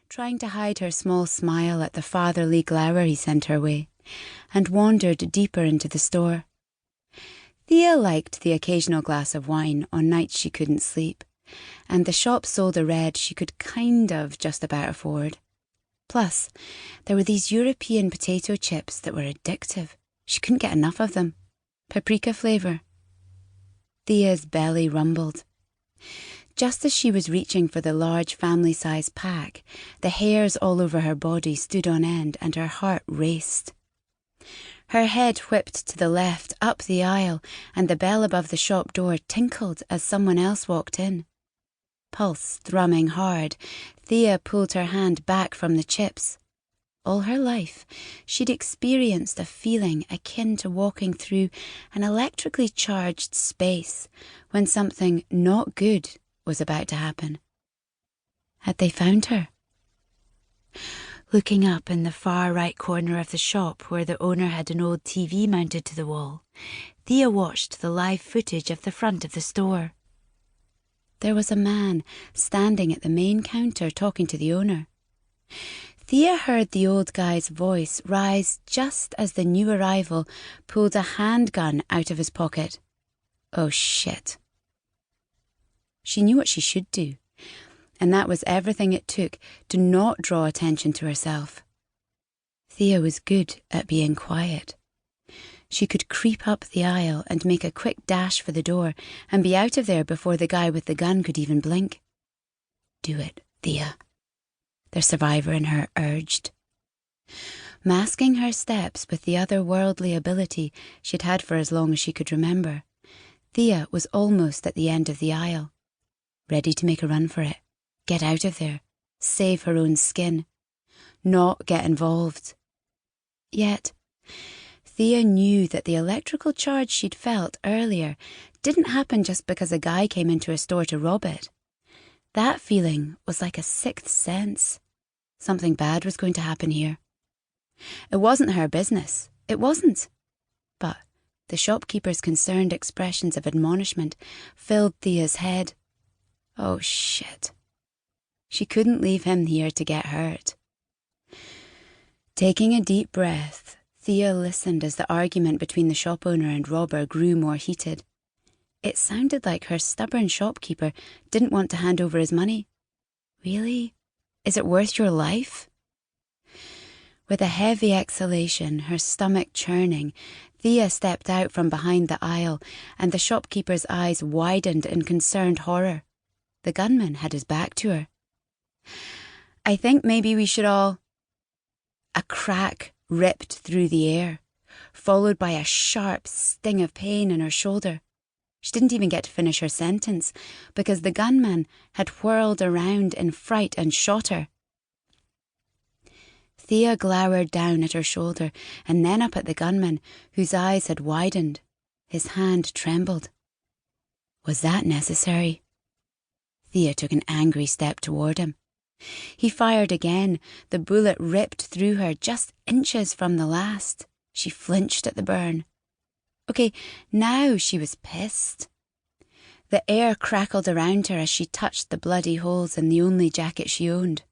trying to hide her small smile at the fatherly glower he sent her way, and wandered deeper into the store. Thea liked the occasional glass of wine on nights she couldn't sleep, and the shop sold a red she could kind of just about afford. Plus, there were these European potato chips that were addictive. She couldn't get enough of them. Paprika flavour. Thea's belly rumbled. Just as she was reaching for the large family-size pack, the hairs all over her body stood on end and her heart raced. Her head whipped to the left, up the aisle, and the bell above the shop door tinkled as someone else walked in. Pulse thrumming hard, Thea pulled her hand back from the chips. All her life, she'd experienced a feeling akin to walking through an electrically charged space when something not good was about to happen. Had they found her? Looking up in the far right corner of the shop where the owner had an old TV mounted to the wall, Thea watched the live footage of the front of the store. There was a man standing at the main counter talking to the owner. Thea heard the old guy's voice rise just as the new arrival pulled a handgun out of his pocket. Oh shit. She knew what she should do, and that was everything it took to not draw attention to herself. Thea was good at being quiet. She could creep up the aisle and make a quick dash for the door and be out of there before the guy with the gun could even blink. Do it, Thea, the survivor in her urged. Masking her steps with the otherworldly ability she'd had for as long as she could remember, Thea was almost at the end of the aisle, ready to make a run for it, get out of there, save her own skin, not get involved. Yet, Thea knew that the electrical charge she'd felt earlier didn't happen just because a guy came into a store to rob it. That feeling was like a sixth sense. Something bad was going to happen here. It wasn't her business. It wasn't. But the shopkeeper's concerned expressions of admonishment filled Thea's head. Oh, shit. She couldn't leave him here to get hurt. Taking a deep breath, Thea listened as the argument between the shop owner and robber grew more heated. It sounded like her stubborn shopkeeper didn't want to hand over his money. Really? Is it worth your life? With a heavy exhalation, her stomach churning, Thea stepped out from behind the aisle, and the shopkeeper's eyes widened in concerned horror. The gunman had his back to her. I think maybe we should all... A crack ripped through the air, followed by a sharp sting of pain in her shoulder. She didn't even get to finish her sentence because the gunman had whirled around in fright and shot her. Thea glowered down at her shoulder and then up at the gunman, whose eyes had widened. His hand trembled. Was that necessary? Thea took an angry step toward him. He fired again. The bullet ripped through her just inches from the last. She flinched at the burn. Okay, now she was pissed. The air crackled around her as she touched the bloody holes in the only jacket she owned.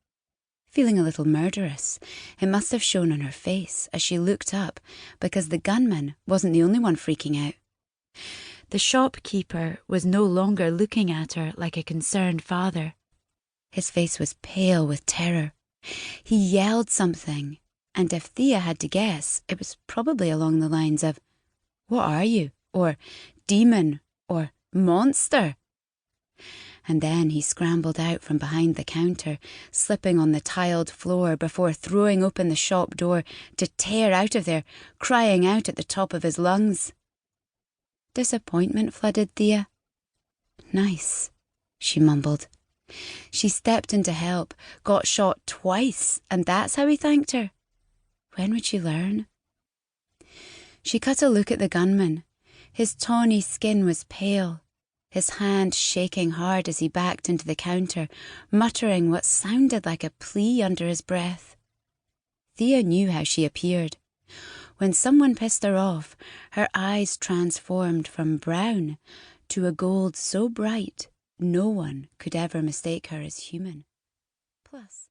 Feeling a little murderous, it must have shown on her face as she looked up because the gunman wasn't the only one freaking out. The shopkeeper was no longer looking at her like a concerned father. His face was pale with terror. He yelled something, and if Thea had to guess, it was probably along the lines of, "What are you?" or "Demon," or "Monster." And then he scrambled out from behind the counter, slipping on the tiled floor before throwing open the shop door to tear out of there, crying out at the top of his lungs. Disappointment flooded Thea. "Nice," she mumbled. She stepped in to help, got shot twice, and that's how he thanked her. When would she learn? She cut a look at the gunman. His tawny skin was pale, his hand shaking hard as he backed into the counter, muttering what sounded like a plea under his breath. Thea knew how she appeared. When someone pissed her off, her eyes transformed from brown to a gold so bright no one could ever mistake her as human. Plus...